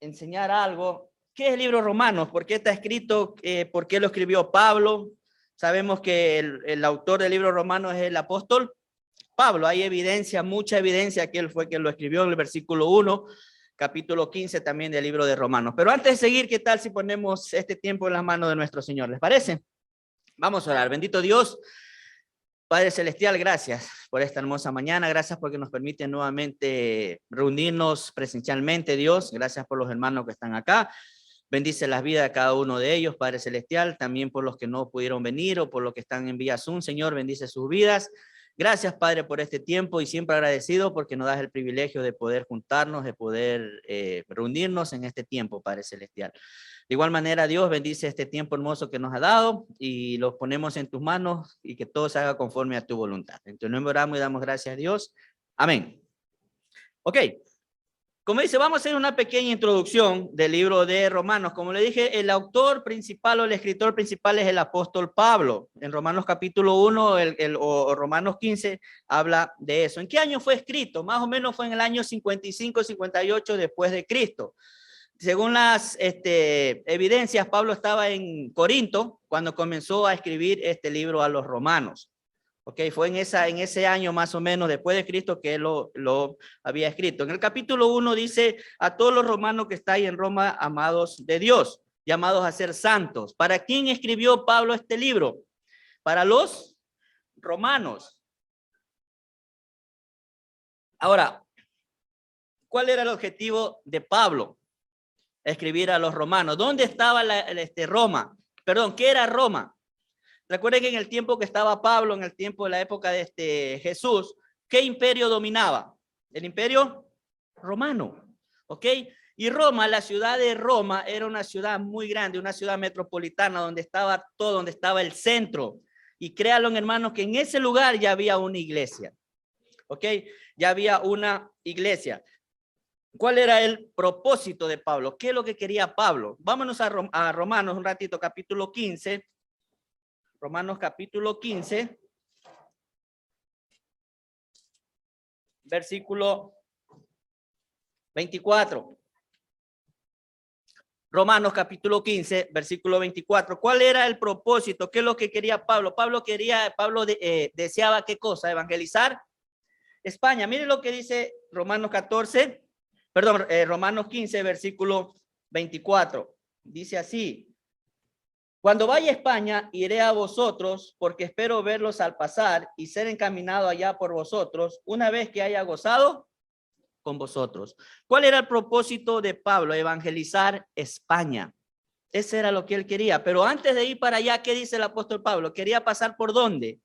enseñar algo. ¿Qué es el libro Romanos? ¿Por qué está escrito? ¿Por qué lo escribió Pablo? Sabemos que el autor del libro Romanos es el apóstol Pablo. Hay evidencia, mucha evidencia que él fue quien lo escribió en el versículo 1, capítulo 15 también del libro de Romanos. Pero antes de seguir, ¿qué tal si ponemos este tiempo en las manos de nuestro Señor? ¿Les parece? Vamos a orar. Bendito Dios, Padre Celestial, gracias por esta hermosa mañana. Gracias porque nos permite nuevamente reunirnos presencialmente, Dios. Gracias por los hermanos que están acá. Bendice las vidas de cada uno de ellos, Padre Celestial. También por los que no pudieron venir o por los que están en vía Zoom, Señor, bendice sus vidas. Gracias, Padre, por este tiempo y siempre agradecido porque nos das el privilegio de poder juntarnos, de poder reunirnos en este tiempo, Padre Celestial. De igual manera, Dios bendice este tiempo hermoso que nos ha dado y los ponemos en tus manos y que todo se haga conforme a tu voluntad. En tu nombre oramos y damos gracias a Dios. Amén. Ok. Como dice, vamos a hacer una pequeña introducción del libro de Romanos. Como le dije, el autor principal o el escritor principal es el apóstol Pablo. En Romanos capítulo 1 o Romanos 15 habla de eso. ¿En qué año fue escrito? Más o menos fue en el año 55, 58 después de Cristo. Según las evidencias, Pablo estaba en Corinto cuando comenzó a escribir este libro a los romanos. Ok, fue en ese año más o menos después de Cristo que él lo había escrito. En el capítulo 1 dice, a todos los romanos que estáis en Roma, amados de Dios, llamados a ser santos. ¿Para quién escribió Pablo este libro? Para los romanos. Ahora, ¿cuál era el objetivo de Pablo? Escribir a los romanos. ¿Dónde estaba Roma? Perdón, ¿qué era Roma? Recuerden que en el tiempo que estaba Pablo, en el tiempo de la época de Jesús, ¿qué imperio dominaba? El imperio romano, ¿ok? Y Roma, la ciudad de Roma, era una ciudad muy grande, una ciudad metropolitana donde estaba todo, donde estaba el centro. Y créanlo, hermanos, que en ese lugar ya había una iglesia, ¿ok? Ya había una iglesia. ¿Cuál era el propósito de Pablo? ¿Qué es lo que quería Pablo? Vámonos a Romanos un ratito, capítulo 15. Romanos capítulo 15, versículo 24. Romanos capítulo 15, versículo 24. ¿Cuál era el propósito? ¿Qué es lo que quería Pablo? Pablo deseaba ¿qué cosa? Evangelizar España. Miren lo que dice Romanos 15, versículo 24. Dice así. Cuando vaya a España, iré a vosotros, porque espero verlos al pasar y ser encaminado allá por vosotros, una vez que haya gozado con vosotros. ¿Cuál era el propósito de Pablo? Evangelizar España. Ese era lo que él quería. Pero antes de ir para allá, ¿qué dice el apóstol Pablo? Quería pasar ¿por dónde?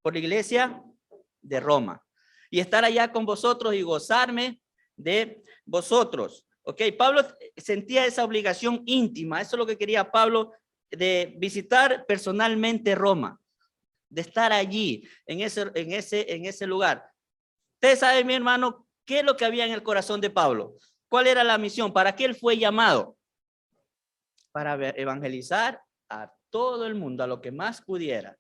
Por la iglesia de Roma. Y estar allá con vosotros y gozarme de vosotros. Ok, Pablo sentía esa obligación íntima. Eso es lo que quería Pablo, de visitar personalmente Roma, de estar allí, en ese lugar. Ustedes saben, mi hermano, qué es lo que había en el corazón de Pablo. ¿Cuál era la misión? ¿Para qué él fue llamado? Para evangelizar a todo el mundo, a lo que más pudiera.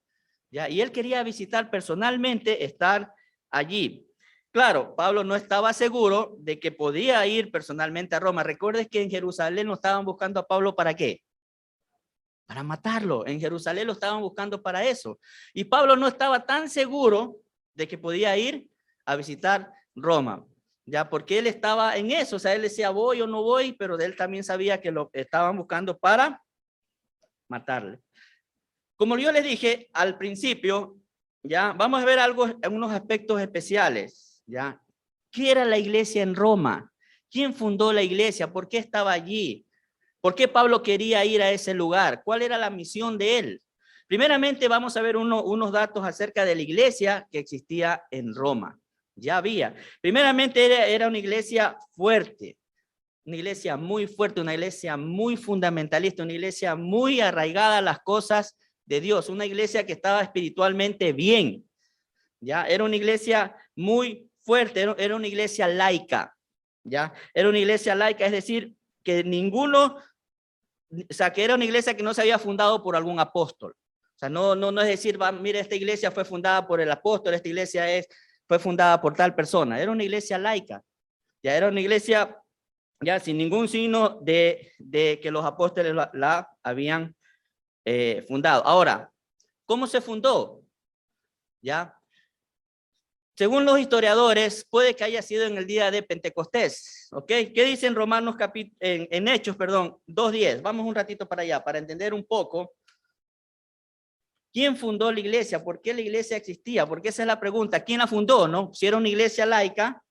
¿Ya? Y él quería visitar personalmente, estar allí. Claro, Pablo no estaba seguro de que podía ir personalmente a Roma. Recuerden que en Jerusalén lo estaban buscando a Pablo, ¿para qué? Para matarlo. En Jerusalén lo estaban buscando para eso. Y Pablo no estaba tan seguro de que podía ir a visitar Roma, ya, porque él estaba en eso. O sea, él decía, voy o no voy, pero él también sabía que lo estaban buscando para matarle. Como yo les dije al principio, ya, vamos a ver unos aspectos especiales, ya. ¿Qué era la iglesia en Roma? ¿Quién fundó la iglesia? ¿Por qué estaba allí? ¿Por qué Pablo quería ir a ese lugar? ¿Cuál era la misión de él? Primeramente vamos a ver unos datos acerca de la iglesia que existía en Roma. Ya había. Primeramente era una iglesia fuerte, una iglesia muy fuerte, una iglesia muy fundamentalista, una iglesia muy arraigada a las cosas de Dios, una iglesia que estaba espiritualmente bien. Ya era una iglesia muy fuerte, era una iglesia laica. Ya era una iglesia laica, es decir, que que era una iglesia que no se había fundado por algún apóstol. O sea, no es decir, mira, esta iglesia fue fundada por el apóstol, esta iglesia fue fundada por tal persona. Era una iglesia laica. Ya era una iglesia ya sin ningún signo de que los apóstoles la habían fundado. Ahora, ¿cómo se fundó? Ya, según los historiadores, puede que haya sido en el día de Pentecostés, ¿ok? ¿Qué dice en Romanos en Hechos, perdón, 2:10? Vamos un ratito para allá para entender un poco. ¿Quién fundó la iglesia? ¿Por qué la iglesia existía? Porque esa es la pregunta. ¿Quién la fundó, no? Si era una iglesia laica,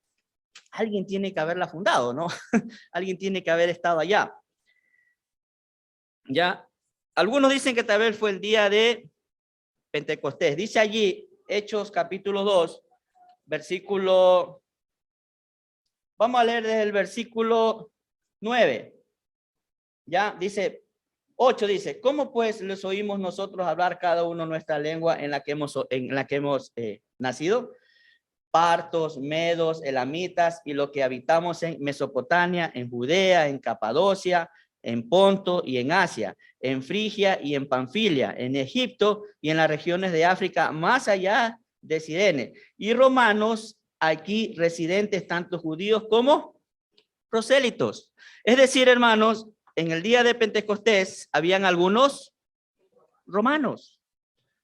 alguien tiene que haberla fundado, ¿no? Alguien tiene que haber estado allá. Ya, algunos dicen que tal vez fue el día de Pentecostés. Dice allí, Hechos capítulo 2, versículo, vamos a leer desde el versículo 9. Ya, dice, 8 dice, ¿cómo pues les oímos nosotros hablar cada uno nuestra lengua en la que hemos nacido? Partos, medos, elamitas y lo que habitamos en Mesopotamia, en Judea, en Capadocia, en Ponto y en Asia, en Frigia y en Panfilia, en Egipto y en las regiones de África, más allá de Cirene, y romanos aquí residentes, tanto judíos como prosélitos. Es decir, hermanos, en el día de Pentecostés habían algunos romanos,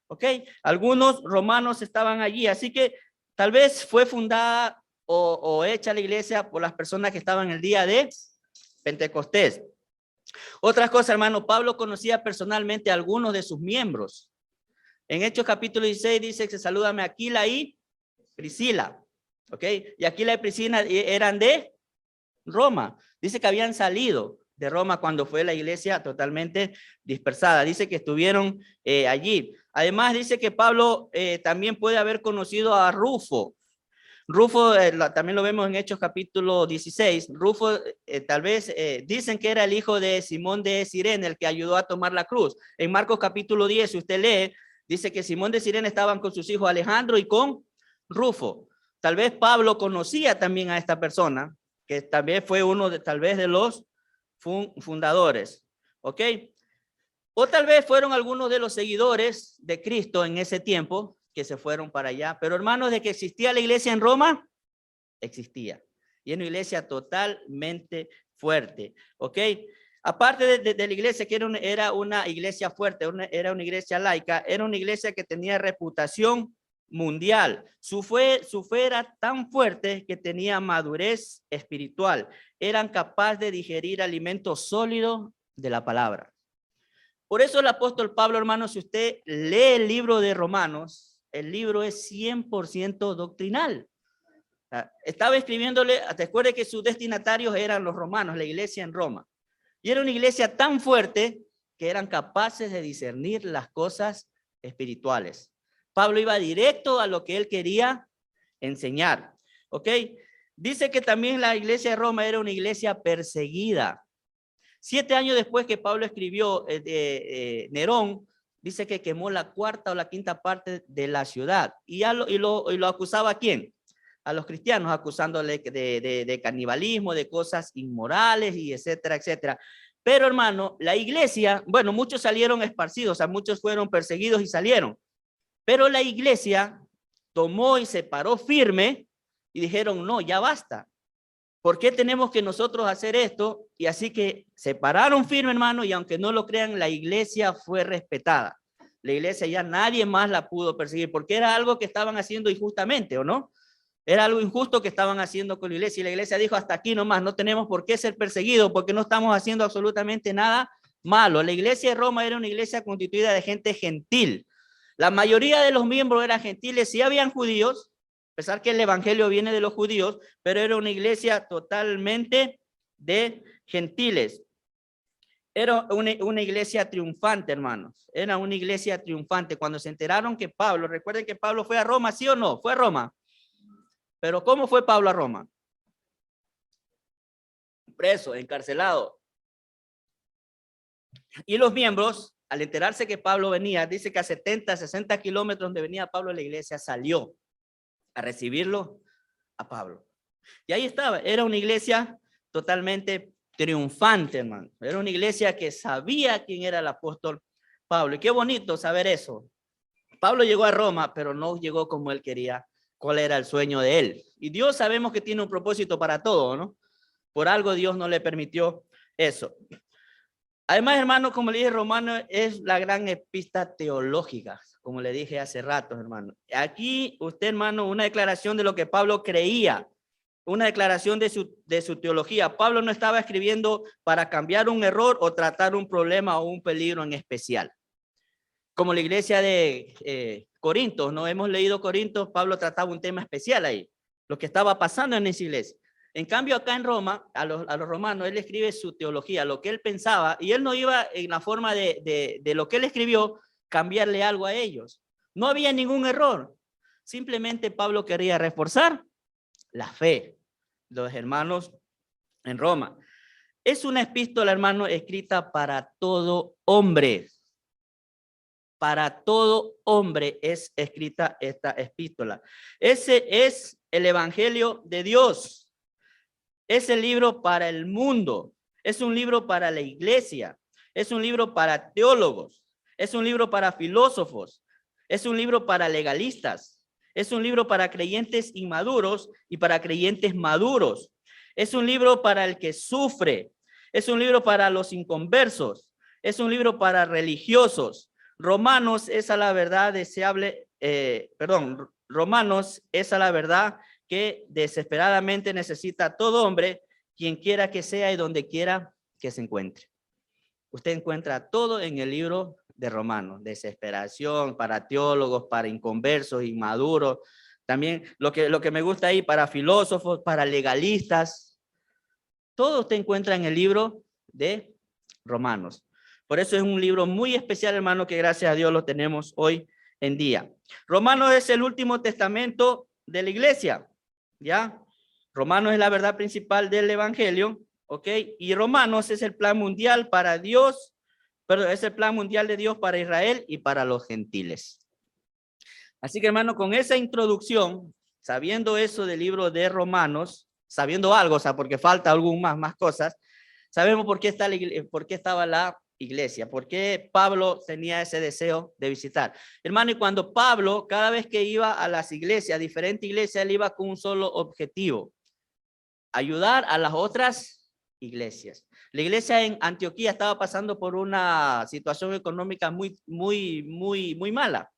¿ok? Algunos romanos estaban allí, así que tal vez fue fundada o hecha la iglesia por las personas que estaban en el día de Pentecostés. Otra cosa, hermano, Pablo conocía personalmente a algunos de sus miembros. En Hechos capítulo 16 dice que salúdame a Aquila y Priscila, ¿ok? Y Aquila y Priscila eran de Roma. Dice que habían salido de Roma cuando fue la iglesia totalmente dispersada. Dice que estuvieron allí. Además dice que Pablo también puede haber conocido a Rufo. Rufo también lo vemos en Hechos capítulo 16. Rufo tal vez dicen que era el hijo de Simón de Cirene, el que ayudó a tomar la cruz. En Marcos capítulo 10, si usted lee, dice que Simón de Cirene estaban con sus hijos Alejandro y con Rufo. Tal vez Pablo conocía también a esta persona, que también fue uno de tal vez de los fundadores, ¿ok? O tal vez fueron algunos de los seguidores de Cristo en ese tiempo que se fueron para allá. Pero hermanos, de que existía la iglesia en Roma, existía. Y es una iglesia totalmente fuerte, ¿ok? Aparte de la iglesia que era una iglesia fuerte, era una iglesia laica, era una iglesia que tenía reputación mundial. Su fe era tan fuerte que tenía madurez espiritual. Eran capaces de digerir alimentos sólidos de la palabra. Por eso el apóstol Pablo, hermano, si usted lee el libro de Romanos, el libro es 100% doctrinal. Estaba escribiéndole, recuerde que sus destinatarios eran los romanos, la iglesia en Roma. Y era una iglesia tan fuerte que eran capaces de discernir las cosas espirituales. Pablo iba directo a lo que él quería enseñar. ¿Ok? Dice que también la iglesia de Roma era una iglesia perseguida. 7 años después que Pablo escribió, Nerón dice que quemó la cuarta o la quinta parte de la ciudad. Y lo acusaba ¿a quién? A los cristianos, acusándole de canibalismo, de cosas inmorales y etcétera, etcétera. Pero hermano, la iglesia, bueno, muchos salieron esparcidos, o sea, muchos fueron perseguidos y salieron. Pero la iglesia tomó y se paró firme y dijeron, no, ya basta. ¿Por qué tenemos que nosotros hacer esto? Y así que se pararon firme, hermano, y aunque no lo crean, la iglesia fue respetada. La iglesia ya nadie más la pudo perseguir, porque era algo que estaban haciendo injustamente, ¿o no? Era algo injusto que estaban haciendo con la iglesia, y la iglesia dijo, hasta aquí nomás, no tenemos por qué ser perseguidos, porque no estamos haciendo absolutamente nada malo. La iglesia de Roma era una iglesia constituida de gente gentil. La mayoría de los miembros eran gentiles, sí habían judíos, a pesar que el evangelio viene de los judíos, pero era una iglesia totalmente de gentiles. Era una iglesia triunfante, hermanos. Era una iglesia triunfante. Cuando se enteraron que Pablo, recuerden que Pablo fue a Roma, ¿sí o no? Fue a Roma. Pero ¿cómo fue Pablo a Roma? Preso, encarcelado. Y los miembros, al enterarse que Pablo venía, dice que a 70, 60 kilómetros donde venía Pablo a la iglesia, salió a recibirlo a Pablo. Y ahí estaba, era una iglesia totalmente triunfante, hermano. Era una iglesia que sabía quién era el apóstol Pablo. Y qué bonito saber eso. Pablo llegó a Roma, pero no llegó como él quería, cuál era el sueño de él. Y Dios sabemos que tiene un propósito para todo, ¿no? Por algo Dios no le permitió eso. Además, hermano, como le dije, Romano es la gran epístola teológica, como le dije hace rato, hermano. Aquí usted, hermano, una declaración de lo que Pablo creía, una declaración de su teología. Pablo no estaba escribiendo para cambiar un error o tratar un problema o un peligro en especial. Como la iglesia de Corinto, ¿no? Hemos leído Corinto, Pablo trataba un tema especial ahí, lo que estaba pasando en esa iglesia. En cambio, acá en Roma, a los romanos, él escribe su teología, lo que él pensaba, y él no iba en la forma de lo que él escribió, cambiarle algo a ellos. No había ningún error. Simplemente Pablo quería reforzar la fe de los hermanos en Roma. Es una epístola, hermano, escrita para todo hombre. Para todo hombre es escrita esta epístola. Ese es el evangelio de Dios. Es el libro para el mundo. Es un libro para la iglesia. Es un libro para teólogos. Es un libro para filósofos. Es un libro para legalistas. Es un libro para creyentes inmaduros y para creyentes maduros. Es un libro para el que sufre. Es un libro para los inconversos. Es un libro para religiosos. Romanos es a la verdad deseable, Romanos es a la verdad que desesperadamente necesita todo hombre, quien quiera que sea y donde quiera que se encuentre. Usted encuentra todo en el libro de Romanos, desesperación para teólogos, para inconversos, inmaduros, también lo que me gusta ahí para filósofos, para legalistas, todo usted encuentra en el libro de Romanos. Por eso es un libro muy especial, hermano, que gracias a Dios lo tenemos hoy en día. Romanos es el último testamento de la iglesia, ¿ya? Romanos es la verdad principal del evangelio, ¿ok? Y Romanos es el plan mundial para Dios, pero es el plan mundial de Dios para Israel y para los gentiles. Así que, hermano, con esa introducción, sabiendo eso del libro de Romanos, sabiendo algo, o sea, porque falta algún más cosas, sabemos por qué estaba la iglesia, por qué Pablo tenía ese deseo de visitar. Hermano, y cuando Pablo, cada vez que iba a las iglesias, diferentes iglesias, él iba con un solo objetivo: ayudar a las otras iglesias. La iglesia en Antioquía estaba pasando por una situación económica muy mala,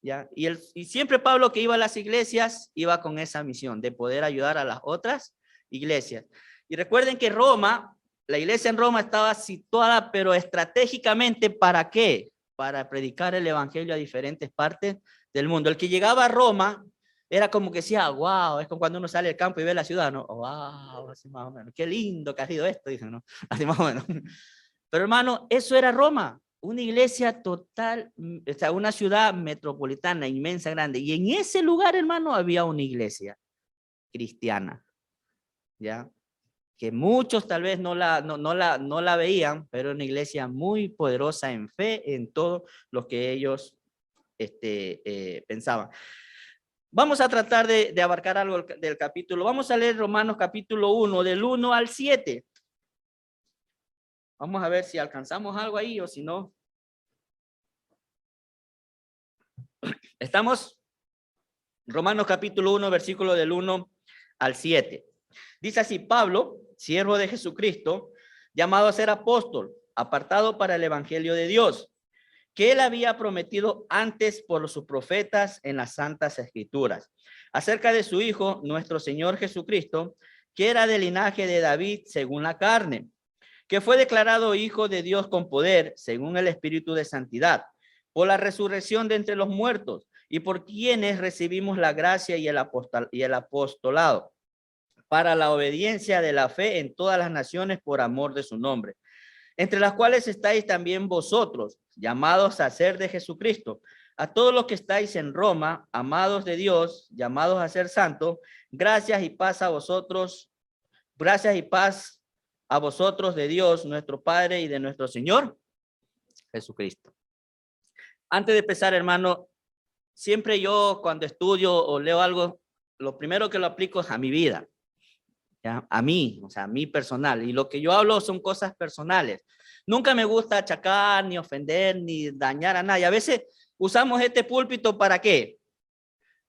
¿ya? Y siempre Pablo, que iba a las iglesias, iba con esa misión de poder ayudar a las otras iglesias. Y recuerden que Roma, la iglesia en Roma estaba situada, pero estratégicamente, ¿para qué? Para predicar el evangelio a diferentes partes del mundo. El que llegaba a Roma era como que decía, wow, es como cuando uno sale al campo y ve la ciudad, ¿no? Wow, así más o menos. Qué lindo que ha sido esto, dicen, ¿no? Así más o menos. Pero hermano, eso era Roma, una iglesia total, o sea, una ciudad metropolitana inmensa, grande. Y en ese lugar, hermano, había una iglesia cristiana, ¿ya? Que muchos tal vez no la veían, pero una iglesia muy poderosa en fe, en todo lo que ellos pensaban. Vamos a tratar de abarcar algo del capítulo. Vamos a leer Romanos capítulo 1, del 1 al 7. Vamos a ver si alcanzamos algo ahí o si no. ¿Estamos? Romanos capítulo 1, versículo del 1 al 7. Dice así: Pablo, siervo de Jesucristo, llamado a ser apóstol, apartado para el evangelio de Dios, que él había prometido antes por sus profetas en las santas escrituras, acerca de su Hijo, nuestro Señor Jesucristo, que era del linaje de David según la carne, que fue declarado Hijo de Dios con poder, según el Espíritu de santidad, por la resurrección de entre los muertos, y por quienes recibimos la gracia y el apostolado, para la obediencia de la fe en todas las naciones por amor de su nombre, entre las cuales estáis también vosotros, llamados a ser de Jesucristo. A todos los que estáis en Roma, amados de Dios, llamados a ser santos, gracias y paz a vosotros, gracias y paz a vosotros de Dios, nuestro Padre, y de nuestro Señor Jesucristo. Antes de empezar, hermano, siempre yo cuando estudio o leo algo, lo primero que lo aplico es a mi vida, ¿ya? A mí, o sea, a mí personal. Y lo que yo hablo son cosas personales. Nunca me gusta achacar, ni ofender, ni dañar a nadie. A veces usamos este púlpito ¿para qué?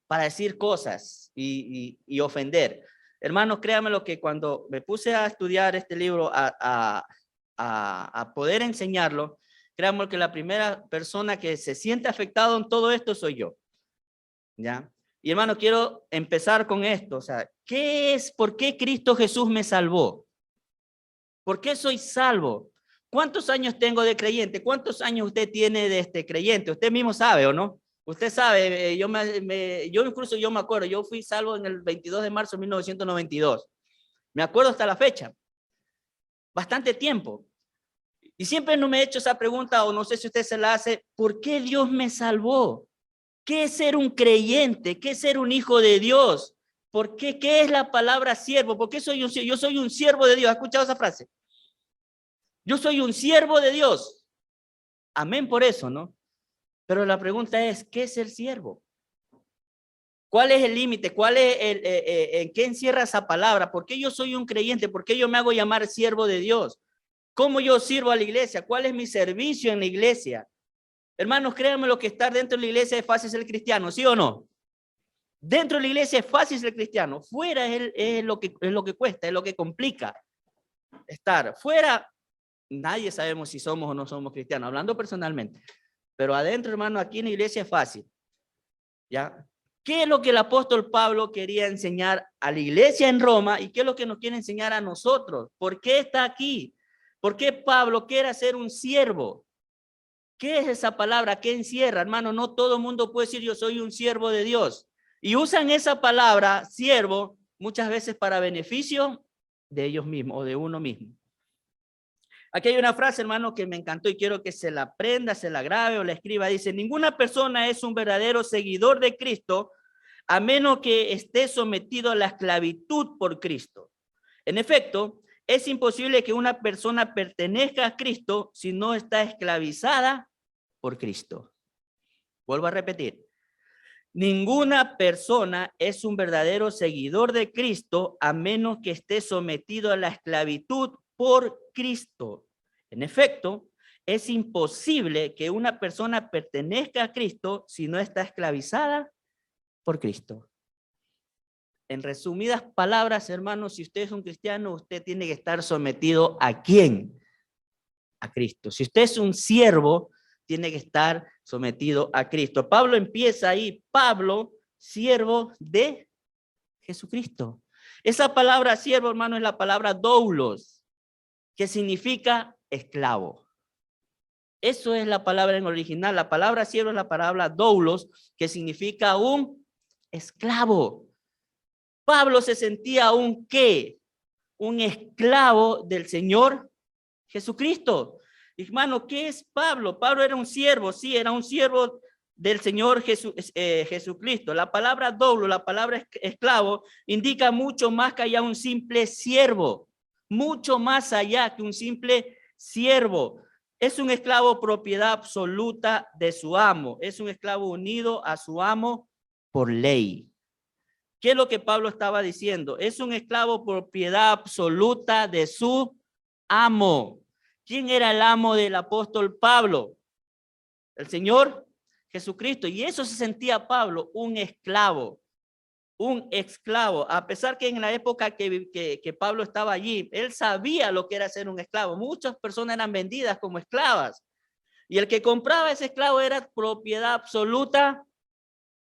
Para decir cosas y ofender. Hermanos, créanme lo que cuando me puse a estudiar este libro, a poder enseñarlo, créanme que la primera persona que se siente afectado en todo esto soy yo. ¿Ya? Y hermano, quiero empezar con esto. O sea, ¿por qué Cristo Jesús me salvó? ¿Por qué soy salvo? ¿Cuántos años tengo de creyente? ¿Cuántos años usted tiene de este creyente? Usted mismo sabe, ¿o no? Usted sabe, yo incluso yo me acuerdo, yo fui salvo en el 22 de marzo de 1992. Me acuerdo hasta la fecha. Bastante tiempo. Y siempre no me he hecho esa pregunta, o no sé si usted se la hace, ¿por qué Dios me salvó? ¿Qué es ser un creyente? ¿Qué es ser un hijo de Dios? ¿Por qué? ¿Qué es la palabra siervo? ¿Por qué yo soy un siervo de Dios? ¿Has escuchado esa frase? Yo soy un siervo de Dios. Amén por eso, ¿no? Pero la pregunta es, ¿qué es ser siervo? ¿Cuál es el límite? ¿En qué encierra esa palabra? ¿Por qué yo soy un creyente? ¿Por qué yo me hago llamar siervo de Dios? ¿Cómo yo sirvo a la iglesia? ¿Cuál es mi servicio en la iglesia? Hermanos, créanme lo que estar dentro de la iglesia es fácil ser cristiano, ¿sí o no? Dentro de la iglesia es fácil ser cristiano. Fuera es lo que cuesta, es lo que complica estar. Fuera, nadie sabemos si somos o no somos cristianos, hablando personalmente. Pero adentro, hermano, aquí en la iglesia es fácil. ¿Ya? ¿Qué es lo que el apóstol Pablo quería enseñar a la iglesia en Roma y qué es lo que nos quiere enseñar a nosotros? ¿Por qué está aquí? ¿Por qué Pablo quiere ser un siervo? ¿Qué es esa palabra? ¿Qué encierra? Hermano, no todo el mundo puede decir yo soy un siervo de Dios. Y usan esa palabra, siervo, muchas veces para beneficio de ellos mismos o de uno mismo. Aquí hay una frase, hermano, que me encantó y quiero que se la aprenda, se la grabe o la escriba. Dice, ninguna persona es un verdadero seguidor de Cristo a menos que esté sometido a la esclavitud por Cristo. En efecto, es imposible que una persona pertenezca a Cristo si no está esclavizada por Cristo. Vuelvo a repetir. Ninguna persona es un verdadero seguidor de Cristo a menos que esté sometido a la esclavitud por Cristo. En efecto, es imposible que una persona pertenezca a Cristo si no está esclavizada por Cristo. En resumidas palabras, hermanos, si usted es un cristiano, usted tiene que estar sometido ¿a quién? A Cristo. Si usted es un siervo, tiene que estar sometido a Cristo. Pablo empieza ahí, Pablo, siervo de Jesucristo. Esa palabra siervo, hermano, es la palabra doulos, que significa esclavo. Eso es la palabra en original. La palabra siervo es la palabra doulos, que significa un esclavo. Pablo se sentía un ¿qué? Un esclavo del Señor Jesucristo. Hermano, ¿qué es Pablo? Pablo era un siervo, sí, era un siervo del Señor Jesucristo. La palabra doulo, la palabra esclavo, indica mucho más que allá un simple siervo, mucho más allá que un simple siervo. Es un esclavo propiedad absoluta de su amo, es un esclavo unido a su amo por ley. ¿Qué es lo que Pablo estaba diciendo? Es un esclavo propiedad absoluta de su amo. ¿Quién era el amo del apóstol Pablo? El Señor Jesucristo. Y eso se sentía Pablo, un esclavo. Un esclavo. A pesar que en la época que Pablo estaba allí, él sabía lo que era ser un esclavo. Muchas personas eran vendidas como esclavas. Y el que compraba ese esclavo era propiedad absoluta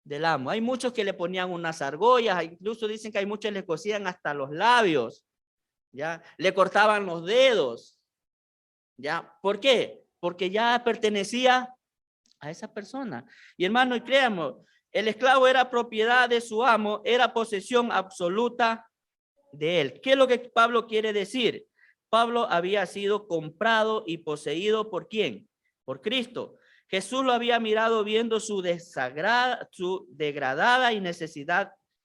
del amo. Hay muchos que le ponían unas argollas, incluso dicen que hay muchos que le cosían hasta los labios, ¿ya? Le cortaban los dedos, ¿ya? ¿Por qué? Porque ya pertenecía a esa persona. Y hermano, y créanme, el esclavo era propiedad de su amo, era posesión absoluta de él. ¿Qué es lo que Pablo quiere decir? Pablo había sido comprado y poseído ¿por quién? Por Cristo. Jesús lo había mirado viendo su degradada y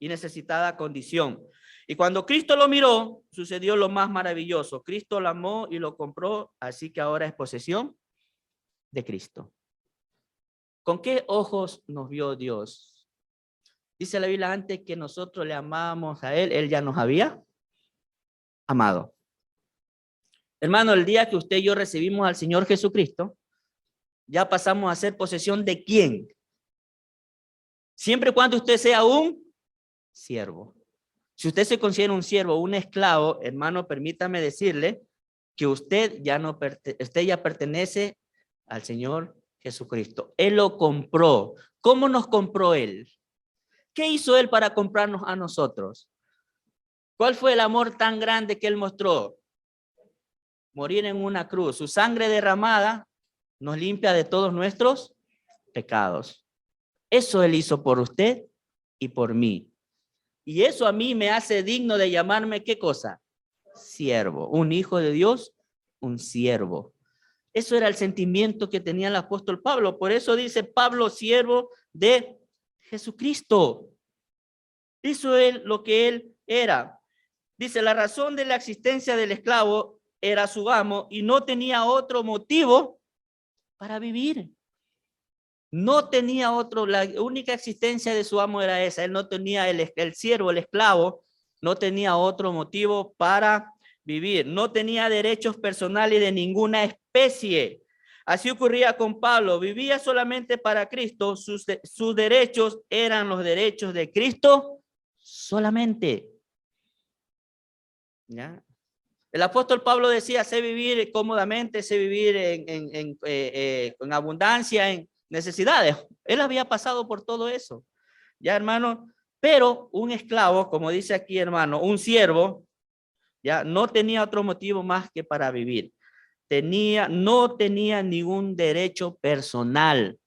necesitada condición. Y cuando Cristo lo miró, sucedió lo más maravilloso. Cristo lo amó y lo compró, así que ahora es posesión de Cristo. ¿Con qué ojos nos vio Dios? Dice la Biblia, antes que nosotros le amábamos a Él, Él ya nos había amado. Hermano, el día que usted y yo recibimos al Señor Jesucristo, ya pasamos a ser posesión de ¿quién? Siempre y cuando usted sea un siervo. Si usted se considera un siervo, un esclavo, hermano, permítame decirle que usted ya pertenece al Señor Jesucristo. Él lo compró. ¿Cómo nos compró Él? ¿Qué hizo Él para comprarnos a nosotros? ¿Cuál fue el amor tan grande que Él mostró? Morir en una cruz. Su sangre derramada nos limpia de todos nuestros pecados. Eso Él hizo por usted y por mí. Y eso a mí me hace digno de llamarme, ¿qué cosa? Siervo. Un hijo de Dios, un siervo. Eso era el sentimiento que tenía el apóstol Pablo. Por eso dice Pablo, siervo de Jesucristo. Hizo él lo que él era. Dice, la razón de la existencia del esclavo era su amo y no tenía otro motivo para vivir. No tenía otro, la única existencia de su amo era esa. Él no tenía, el siervo, el esclavo, no tenía otro motivo para vivir. No tenía derechos personales de ninguna especie. Así ocurría con Pablo. Vivía solamente para Cristo. Sus derechos eran los derechos de Cristo solamente. ¿Ya? El apóstol Pablo decía, sé vivir cómodamente, sé vivir en abundancia, en necesidades. Él había pasado por todo eso, ya hermano, pero un esclavo, como dice aquí hermano, un siervo, ya no tenía otro motivo más que para vivir. No tenía ningún derecho personal,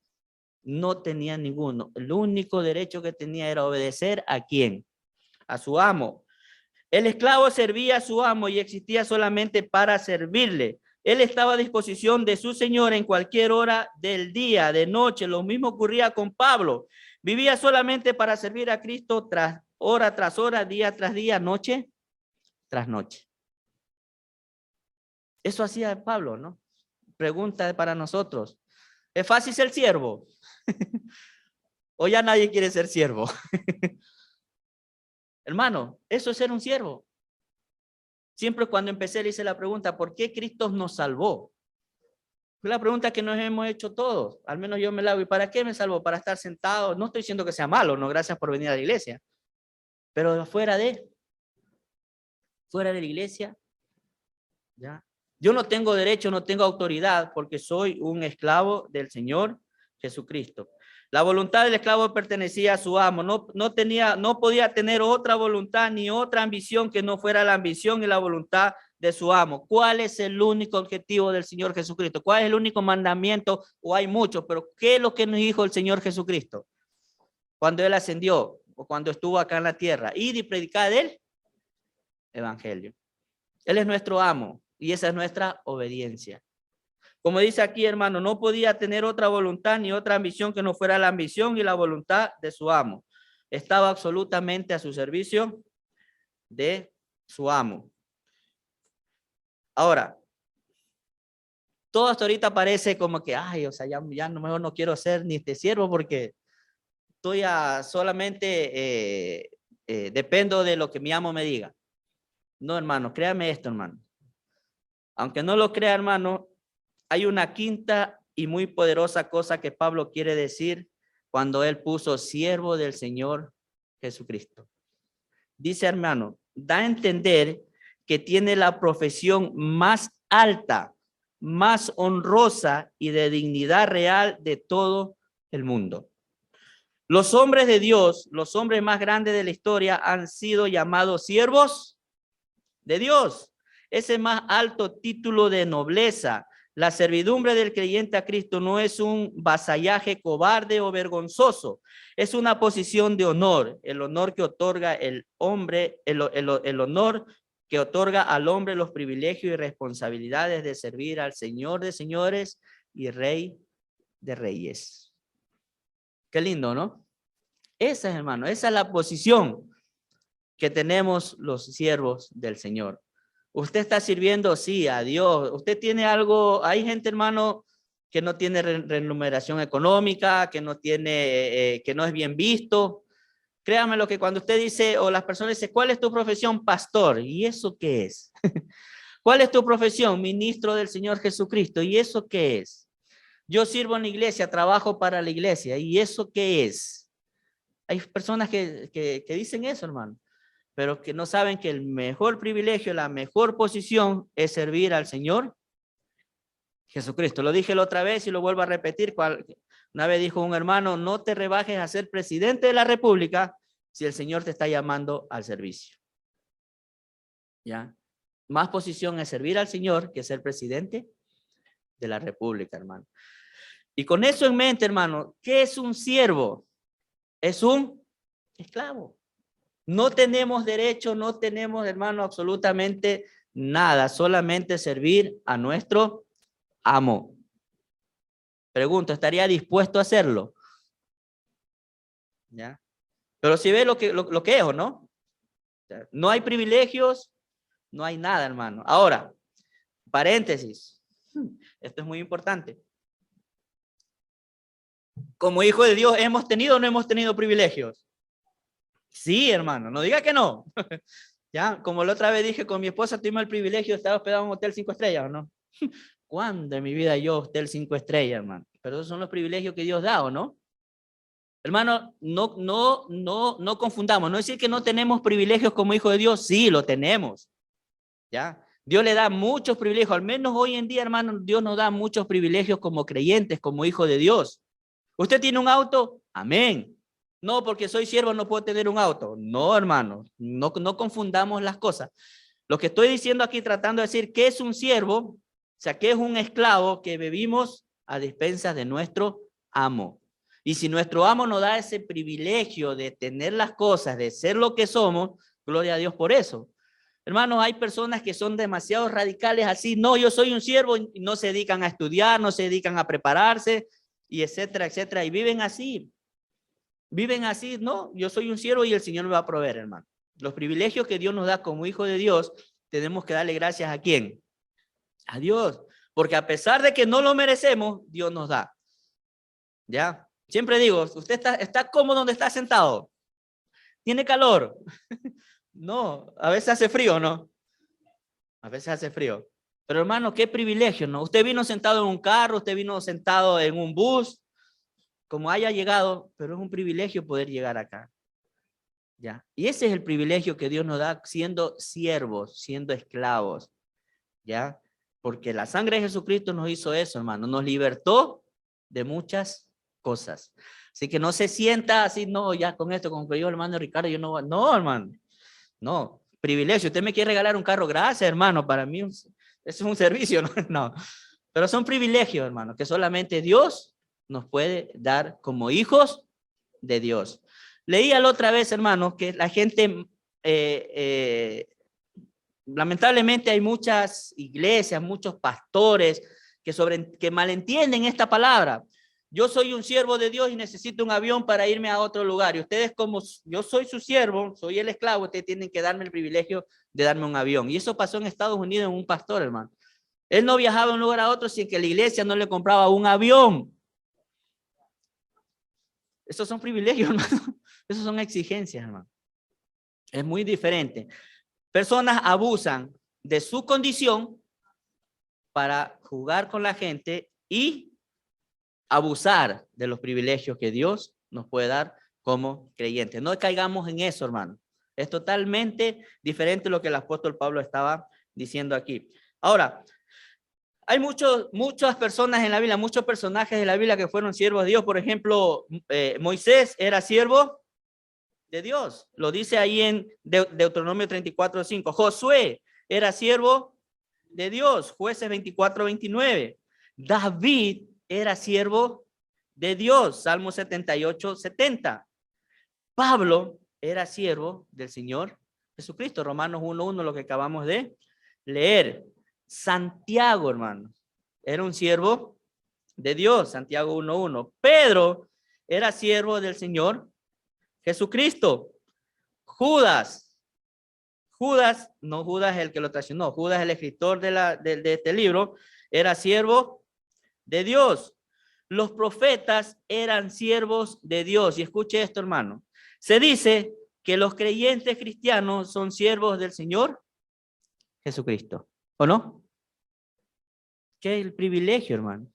no tenía ninguno. El único derecho que tenía era obedecer ¿a quién? A su amo. El esclavo servía a su amo y existía solamente para servirle. Él estaba a disposición de su señor en cualquier hora del día, de noche. Lo mismo ocurría con Pablo. Vivía solamente para servir a Cristo hora tras hora, día tras día, noche tras noche. Eso hacía Pablo, ¿no? Pregunta para nosotros. ¿Es fácil ser siervo? ¿O ya nadie quiere ser siervo? Hermano, eso es ser un siervo. Siempre cuando empecé le hice la pregunta, ¿por qué Cristo nos salvó? Fue la pregunta que nos hemos hecho todos. Al menos yo me la hago. ¿Y para qué me salvó? ¿Para estar sentado? No estoy diciendo que sea malo, no, gracias por venir a la iglesia. Pero fuera de la iglesia, ¿ya? Yo no tengo derecho, no tengo autoridad porque soy un esclavo del Señor Jesucristo. La voluntad del esclavo pertenecía a su amo. No podía tener otra voluntad ni otra ambición que no fuera la ambición y la voluntad de su amo. ¿Cuál es el único objetivo del Señor Jesucristo? ¿Cuál es el único mandamiento? O hay muchos, pero ¿qué es lo que nos dijo el Señor Jesucristo? Cuando Él ascendió o cuando estuvo acá en la tierra. Ir y predicar el evangelio. Él es nuestro amo y esa es nuestra obediencia. Como dice aquí, hermano, no podía tener otra voluntad ni otra ambición que no fuera la ambición y la voluntad de su amo. Estaba absolutamente a su servicio de su amo. Ahora, todo hasta ahorita parece como que, ay, o sea, ya mejor no quiero ser ni este siervo porque estoy solamente dependo de lo que mi amo me diga. No, hermano, créame esto, hermano. Aunque no lo crea, hermano, hay una quinta y muy poderosa cosa que Pablo quiere decir cuando él puso siervo del Señor Jesucristo. Dice, hermano, da a entender que tiene la profesión más alta, más honrosa y de dignidad real de todo el mundo. Los hombres de Dios, los hombres más grandes de la historia han sido llamados siervos de Dios. Ese más alto título de nobleza. La servidumbre del creyente a Cristo no es un vasallaje cobarde o vergonzoso, es una posición de honor, el honor que otorga el hombre, el honor que otorga al hombre los privilegios y responsabilidades de servir al Señor de señores y Rey de reyes. Qué lindo, ¿no? Esa es, hermano, esa es la posición que tenemos los siervos del Señor. Usted está sirviendo, sí, a Dios. Usted tiene algo, hay gente, hermano, que no tiene remuneración económica, que no tiene, que no es bien visto. Créame lo que cuando usted dice, o las personas dicen, ¿cuál es tu profesión? Pastor. ¿Y eso qué es? ¿Cuál es tu profesión? Ministro del Señor Jesucristo. ¿Y eso qué es? Yo sirvo en la iglesia, trabajo para la iglesia. ¿Y eso qué es? Hay personas que dicen eso, hermano. pero que no saben que el mejor privilegio, la mejor posición es servir al Señor Jesucristo. Lo dije la otra vez y lo vuelvo a repetir. Una vez dijo un hermano, no te rebajes a ser presidente de la República si el Señor te está llamando al servicio. ¿Ya? Más posición es servir al Señor que ser presidente de la República, hermano. Y con eso en mente, hermano, ¿qué es un siervo? Es un esclavo. No tenemos derecho, no tenemos, hermano, absolutamente nada, solamente servir a nuestro amo. Pregunto, ¿estaría dispuesto a hacerlo? ¿Ya? Pero si ve lo que es, ¿o no? No hay privilegios, no hay nada, hermano. Ahora, paréntesis, esto es muy importante. Como hijo de Dios, ¿hemos tenido o no hemos tenido privilegios? Sí, hermano, no diga que no. Ya, como la otra vez dije con mi esposa, tuvimos el privilegio de estar hospedado en un hotel 5 estrellas, ¿o no? ¿Cuándo en mi vida yo hotel 5 estrellas, hermano? Pero esos son los privilegios que Dios da, ¿o no? Hermano, no confundamos. No decir que no tenemos privilegios como hijo de Dios. Sí, lo tenemos. ¿Ya? Dios le da muchos privilegios. Al menos hoy en día, hermano, Dios nos da muchos privilegios como creyentes, como hijo de Dios. ¿Usted tiene un auto? Amén. No, porque soy siervo no puedo tener un auto. No, hermano, no confundamos las cosas. Lo que estoy diciendo aquí, tratando de decir que es un siervo, o sea, que es un esclavo que vivimos a despensas de nuestro amo. Y si nuestro amo nos da ese privilegio de tener las cosas, de ser lo que somos, gloria a Dios por eso. Hermanos, hay personas que son demasiado radicales así. No, yo soy un siervo y no se dedican a estudiar, no se dedican a prepararse, y etcétera, etcétera. Y viven así. Viven así, no, yo soy un siervo y el Señor me va a proveer, hermano. Los privilegios que Dios nos da como hijo de Dios, tenemos que darle gracias ¿a quién? A Dios. Porque a pesar de que no lo merecemos, Dios nos da. ¿Ya? Siempre digo, usted está cómodo donde está sentado. ¿Tiene calor? No, a veces hace frío, ¿no? A veces hace frío. Pero hermano, qué privilegio, ¿no? Usted vino sentado en un carro, usted vino sentado en un bus, como haya llegado, pero es un privilegio poder llegar acá. ¿Ya? Y ese es el privilegio que Dios nos da siendo siervos, siendo esclavos. ¿Ya? Porque la sangre de Jesucristo nos hizo eso, hermano. Nos libertó de muchas cosas. Así que no se sienta así, no, ya con esto, con que yo, hermano Ricardo, yo no, no, hermano. No, privilegio. Usted me quiere regalar un carro, gracias, hermano. Para mí eso es un servicio, ¿no? No. Pero son privilegios, hermano, que solamente Dios nos puede dar como hijos de Dios. Leía la otra vez, hermano, que la gente, lamentablemente hay muchas iglesias, muchos pastores que malentienden esta palabra. Yo soy un siervo de Dios y necesito un avión para irme a otro lugar. Y ustedes, como yo soy su siervo, soy el esclavo, ustedes tienen que darme el privilegio de darme un avión. Y eso pasó en Estados Unidos en un pastor, hermano. Él no viajaba de un lugar a otro sin que la iglesia no le compraba un avión. Esos son privilegios, hermano. Esos son exigencias, hermano. Es muy diferente. Personas abusan de su condición para jugar con la gente y abusar de los privilegios que Dios nos puede dar como creyentes. No caigamos en eso, hermano. Es totalmente diferente lo que el apóstol Pablo estaba diciendo aquí. Ahora, hay muchas personas en la Biblia, muchos personajes de la Biblia que fueron siervos de Dios. Por ejemplo, Moisés era siervo de Dios. Lo dice ahí en Deuteronomio 34:5. Josué era siervo de Dios. Jueces 24:29. David era siervo de Dios. Salmo 78:70. Pablo era siervo del Señor Jesucristo. Romanos 1:1, lo que acabamos de leer. Santiago, hermano, era un siervo de Dios. Santiago 1:1. Pedro era siervo del Señor Jesucristo. Judas, no Judas el que lo traicionó, Judas el escritor de este libro, era siervo de Dios. Los profetas eran siervos de Dios. Y escuche esto, hermano. Se dice que los creyentes cristianos son siervos del Señor Jesucristo. ¿O no? Qué el privilegio, hermano.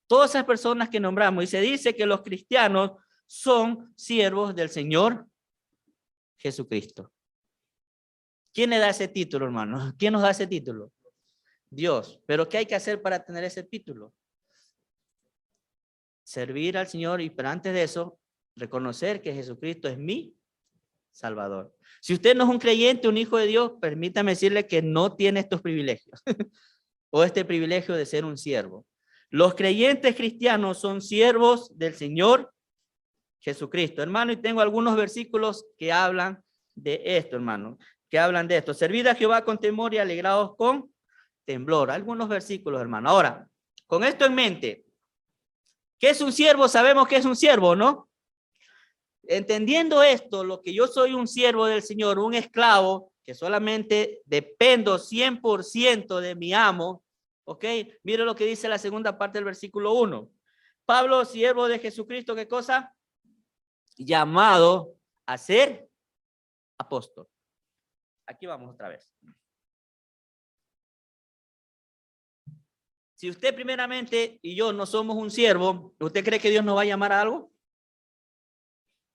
Todas esas personas que nombramos, y se dice que los cristianos son siervos del Señor Jesucristo. ¿Quién le da ese título, hermano? ¿Quién nos da ese título? Dios. ¿Pero qué hay que hacer para tener ese título? Servir al Señor y, pero antes de eso, reconocer que Jesucristo es mi Salvador. Si usted no es un creyente, un hijo de Dios, permítame decirle que no tiene estos privilegios o este privilegio de ser un siervo. Los creyentes cristianos son siervos del Señor Jesucristo, hermano, y tengo algunos versículos que hablan de esto, hermano, que hablan de esto. Servid a Jehová con temor y alegrados con temblor. Algunos versículos, hermano. Ahora, con esto en mente, ¿qué es un siervo? Sabemos que es un siervo, ¿no? Entendiendo esto, lo que yo soy un siervo del Señor, un esclavo, que solamente dependo 100% de mi amo, ¿ok? Mire lo que dice la segunda parte del versículo 1. Pablo, siervo de Jesucristo, ¿qué cosa? Llamado a ser apóstol. Aquí vamos otra vez. Si usted primeramente y yo no somos un siervo, ¿usted cree que Dios nos va a llamar a algo?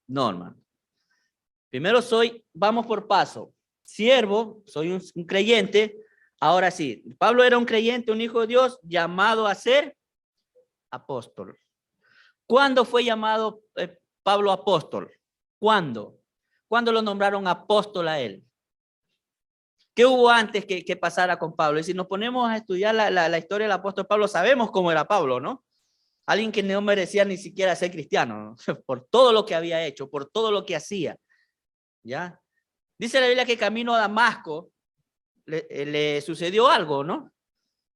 No, hermano. Primero vamos por paso. Siervo, soy un creyente. Ahora sí, Pablo era un creyente, un hijo de Dios, llamado a ser apóstol. ¿Cuándo fue llamado Pablo apóstol? ¿Cuándo? ¿Cuándo lo nombraron apóstol a él? ¿Qué hubo antes que pasara con Pablo? Y si nos ponemos a estudiar la historia del apóstol Pablo, sabemos cómo era Pablo, ¿no? Alguien que no merecía ni siquiera ser cristiano, ¿no? Por todo lo que había hecho, por todo lo que hacía. ¿Ya? Dice la Biblia que camino a Damasco le sucedió algo, ¿no?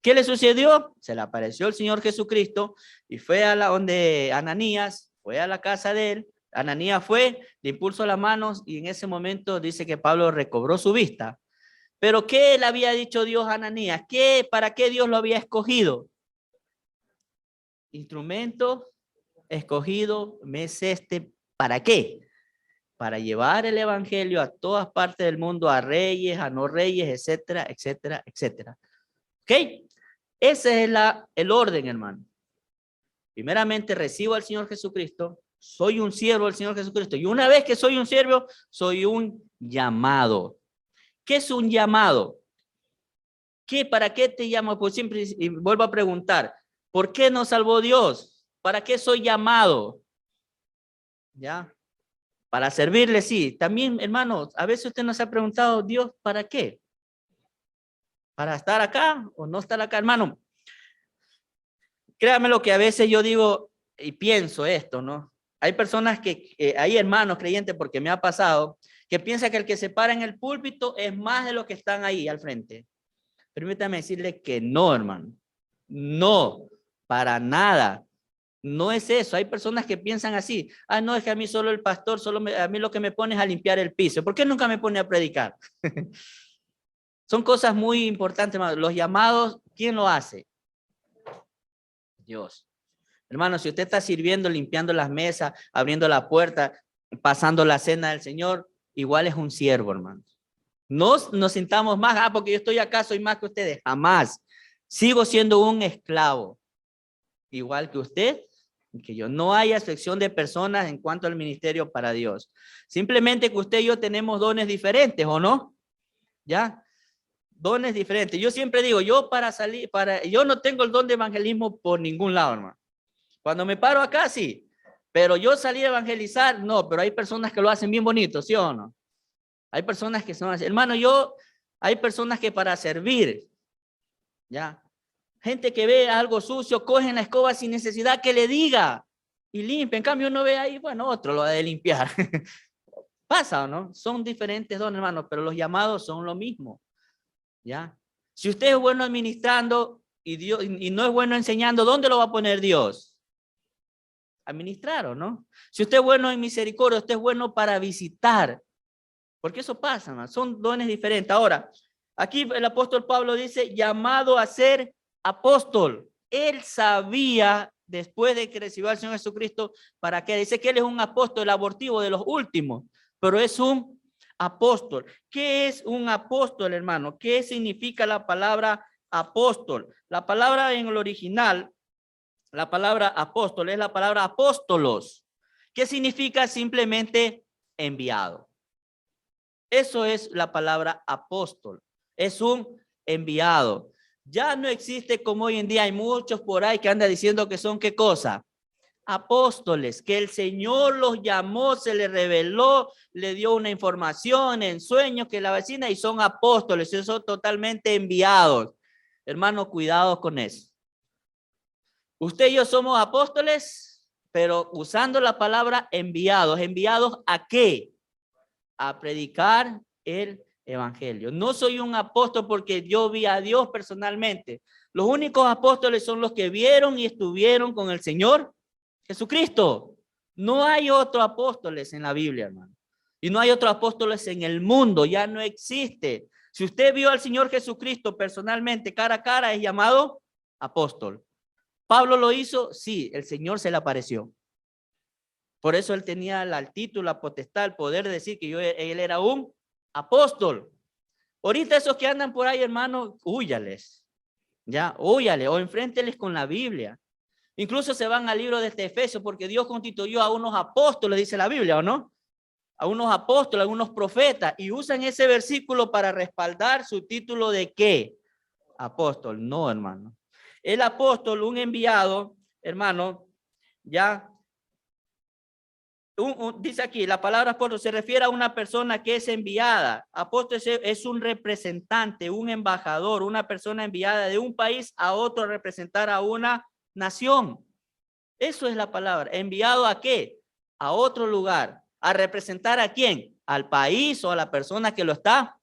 ¿Qué le sucedió? Se le apareció el Señor Jesucristo y fue a donde Ananías, fue a la casa de él. Ananías fue, le impulsó las manos y en ese momento dice que Pablo recobró su vista. Pero ¿qué le había dicho Dios a Ananías? ¿Para qué Dios lo había escogido? Instrumento escogido me es ¿para qué? Para llevar el evangelio a todas partes del mundo, a reyes, a no reyes, etcétera, etcétera, etcétera. ¿Ok? Ese es el orden, hermano. Primeramente recibo al Señor Jesucristo, soy un siervo del Señor Jesucristo. Y una vez que soy un siervo, soy un llamado. ¿Qué es un llamado? ¿Para qué te llamo? Pues siempre, y vuelvo a preguntar, ¿por qué nos salvó Dios? ¿Para qué soy llamado? ¿Ya? Para servirle, sí. También, hermanos, a veces usted nos ha preguntado, Dios, ¿para qué? ¿Para estar acá o no estar acá, hermano? Créame lo que a veces yo digo y pienso esto, ¿no? Hay personas hay hermanos creyentes, porque me ha pasado, que piensan que el que se para en el púlpito es más de los que están ahí al frente. Permítame decirle que no, hermano. No, para nada. No es eso. Hay personas que piensan así. Ah, no, es que a mí solo el pastor, a mí lo que me pone es a limpiar el piso. ¿Por qué nunca me pone a predicar? Son cosas muy importantes, hermano. Los llamados, ¿quién lo hace? Dios. Hermano, si usted está sirviendo, limpiando las mesas, abriendo la puerta, pasando la cena del Señor, igual es un siervo, hermano. No nos sintamos más, porque yo estoy acá, soy más que ustedes. Jamás. Sigo siendo un esclavo. Igual que usted, que yo. No hay acepción de personas en cuanto al ministerio para Dios. Simplemente que usted y yo tenemos dones diferentes, ¿o no? ¿Ya? Dones diferentes. Yo siempre digo, yo no tengo el don de evangelismo por ningún lado, hermano. Cuando me paro acá, sí. Pero yo salí a evangelizar, no. Pero hay personas que lo hacen bien bonito, ¿sí o no? Hay personas que son así. Hermano, hay personas que para servir, ¿ya? Gente que ve algo sucio, cogen la escoba sin necesidad que le diga y limpia. En cambio, uno ve ahí, bueno, otro lo ha de limpiar. ¿Pasa o no? Son diferentes dones, hermano, pero los llamados son lo mismo, ¿ya? Si usted es bueno administrando y no es bueno enseñando, ¿dónde lo va a poner Dios? Administrar, ¿o no? Si usted es bueno en misericordia, usted es bueno para visitar. Porque eso pasa, man. Son dones diferentes. Ahora, aquí el apóstol Pablo dice, llamado a ser apóstol. Él sabía, después de que recibió al Señor Jesucristo, para qué. Dice que él es un apóstol, el abortivo de los últimos, pero es un apóstol. ¿Qué es un apóstol, hermano? ¿Qué significa la palabra apóstol? La palabra en el original, la palabra apóstol es la palabra apóstolos. ¿Qué significa? Simplemente enviado. Eso es la palabra apóstol. Es un enviado. Ya no existe como hoy en día. Hay muchos por ahí que andan diciendo que son ¿qué cosa? Apóstoles, que el Señor los llamó, se les reveló, le dio una información en sueños que la vecina y son apóstoles, son totalmente enviados. Hermano, cuidado con eso. Usted y yo somos apóstoles, pero usando la palabra enviados. ¿Enviados a qué? A predicar el evangelio. No soy un apóstol porque yo vi a Dios personalmente. Los únicos apóstoles son los que vieron y estuvieron con el Señor Jesucristo. No hay otros apóstoles en la Biblia, hermano. Y no hay otros apóstoles en el mundo. Ya no existe. Si usted vio al Señor Jesucristo personalmente, cara a cara, es llamado apóstol. ¿Pablo lo hizo? Sí, el Señor se le apareció. Por eso él tenía el título, la potestad, el poder de decir que él era un apóstol. Ahorita esos que andan por ahí, hermano, húyales. Ya, húyales o enfrénteles con la Biblia. Incluso se van al libro de Efesios porque Dios constituyó a unos apóstoles, dice la Biblia, ¿o no? A unos apóstoles, a unos profetas, y usan ese versículo para respaldar su título de ¿qué? Apóstol. No, hermano. El apóstol, un enviado, hermano, ya, dice aquí, la palabra apóstol se refiere a una persona que es enviada. Apóstol es un representante, un embajador, una persona enviada de un país a otro a representar a una nación. Eso es la palabra. ¿Enviado a qué? A otro lugar. ¿A representar a quién? Al país o a la persona que lo está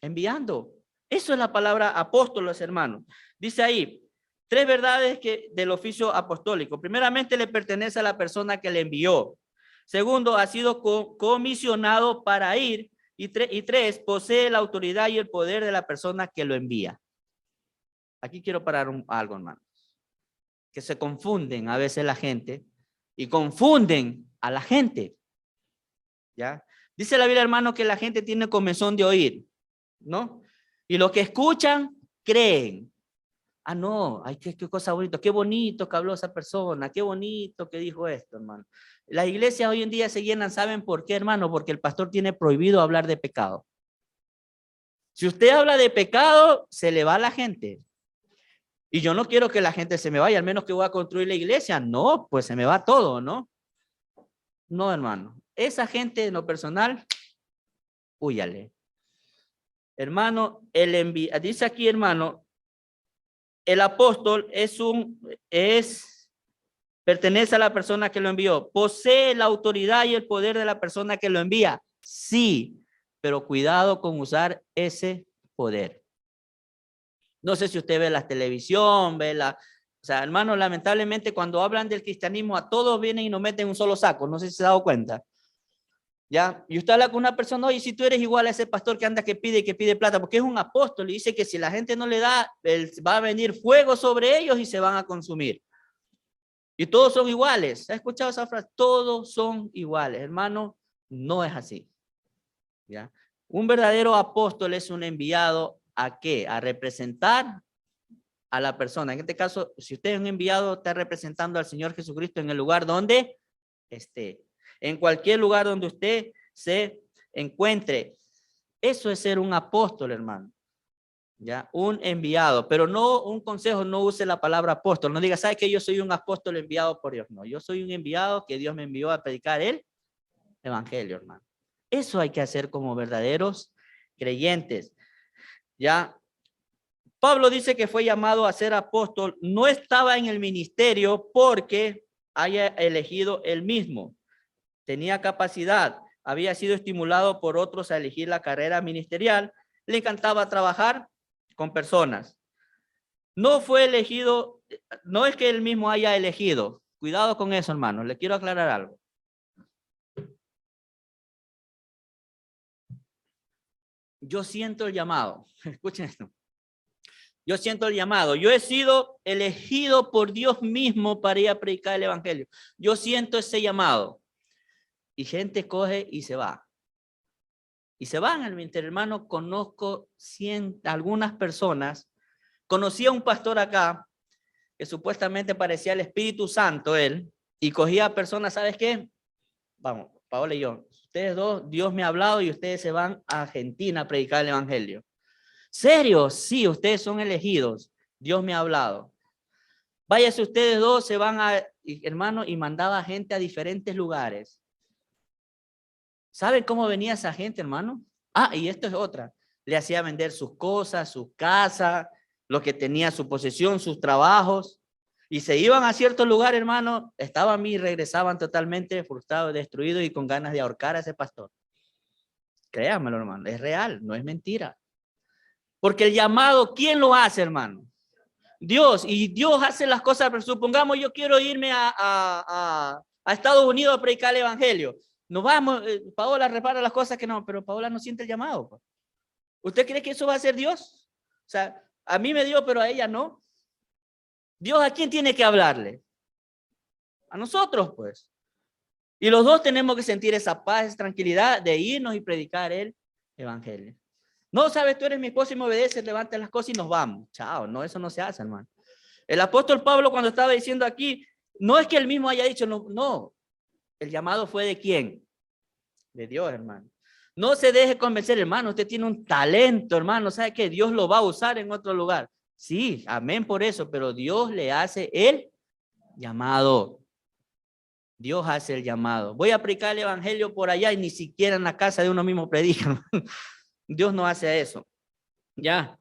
enviando. Eso es la palabra apóstolos, hermanos. Dice ahí, 3 verdades del oficio apostólico. Primeramente, le pertenece a la persona que le envió. Segundo, ha sido comisionado para ir. Y 3, posee la autoridad y el poder de la persona que lo envía. Aquí quiero parar algo, hermano. Que se confunden a veces la gente y confunden a la gente. ¿Ya? Dice la Biblia, hermano, que la gente tiene comezón de oír, ¿no? Y los que escuchan, creen. Ah, no, ay, qué cosa bonita, qué bonito que habló esa persona, qué bonito que dijo esto, hermano. Las iglesias hoy en día se llenan, ¿saben por qué, hermano? Porque el pastor tiene prohibido hablar de pecado. Si usted habla de pecado, se le va a la gente. Y yo no quiero que la gente se me vaya, al menos que voy a construir la iglesia. No, pues se me va todo, ¿no? No, hermano. Esa gente en lo personal, húyale. Hermano, dice aquí, hermano, el apóstol pertenece a la persona que lo envió. ¿Posee la autoridad y el poder de la persona que lo envía? Sí, pero cuidado con usar ese poder. No sé si usted ve la televisión, o sea, hermano, lamentablemente cuando hablan del cristianismo a todos vienen y nos meten en un solo saco. No sé si se ha dado cuenta. ¿Ya? Y usted habla con una persona, oye, si tú eres igual a ese pastor que anda que pide plata, porque es un apóstol y dice que si la gente no le da, va a venir fuego sobre ellos y se van a consumir. Y todos son iguales. ¿Ha escuchado esa frase? Todos son iguales. Hermano, no es así. ¿Ya? Un verdadero apóstol es un enviado ¿a qué? A representar a la persona. En este caso, si usted es un enviado, está representando al Señor Jesucristo en el lugar donde esté. En cualquier lugar donde usted se encuentre. Eso es ser un apóstol, hermano. ¿Ya? Un enviado. Pero no, un consejo, no use la palabra apóstol. No diga, ¿sabe que yo soy un apóstol enviado por Dios? No, yo soy un enviado que Dios me envió a predicar el evangelio, hermano. Eso hay que hacer como verdaderos creyentes. ¿Ya? Pablo dice que fue llamado a ser apóstol. No estaba en el ministerio porque haya elegido él mismo. Tenía capacidad, había sido estimulado por otros a elegir la carrera ministerial, le encantaba trabajar con personas. No fue elegido, no es que él mismo haya elegido. Cuidado con eso, hermano, le quiero aclarar algo. Yo siento el llamado, escuchen esto. Yo siento el llamado. Yo he sido elegido por Dios mismo para ir a predicar el evangelio. Yo siento ese llamado. Y gente coge y se va. Y se van al ministerio, hermano. Conozco algunas personas. Conocí a un pastor acá que supuestamente parecía el Espíritu Santo él y cogía a personas, ¿sabes qué? Vamos, Paola y yo, Ustedes dos, Dios me ha hablado y ustedes se van a Argentina a predicar el evangelio. ¿Serio? Sí, ustedes son elegidos. Dios me ha hablado. Váyase ustedes dos, se van a, hermano, y mandaba gente a diferentes lugares. ¿Saben cómo venía esa gente, hermano? Ah, y esto es otra. Le hacía vender sus cosas, sus casas, lo que tenía su posesión, sus trabajos. Y se iban a ciertos lugares, hermano, estaban y regresaban totalmente frustrados, destruidos y con ganas de ahorcar a ese pastor. Créanmelo, hermano, es real, no es mentira. Porque el llamado, ¿quién lo hace, hermano? Dios, y Dios hace las cosas, pero supongamos yo quiero irme a Estados Unidos a predicar el evangelio. Nos vamos, Paola repara las cosas que no, pero Paola no siente el llamado. Pues. ¿Usted cree que eso va a ser Dios? O sea, a mí me dio, pero a ella no. Dios, ¿a quién tiene que hablarle? A nosotros, pues. Y los dos tenemos que sentir esa paz, esa tranquilidad de irnos y predicar el evangelio. No, sabes, tú eres mi esposo y me obedeces, levanta las cosas y nos vamos. Chao, no, eso no se hace, hermano. El apóstol Pablo cuando estaba diciendo aquí, no es que él mismo haya dicho, no, no. El llamado fue de quién? De Dios, hermano. No se deje convencer, hermano. Usted tiene un talento, hermano. ¿Sabe qué? Dios lo va a usar en otro lugar. Sí, amén por eso, pero Dios le hace el llamado. Dios hace el llamado. Voy a predicar el evangelio por allá y ni siquiera en la casa de uno mismo predica. Dios no hace eso. Ya.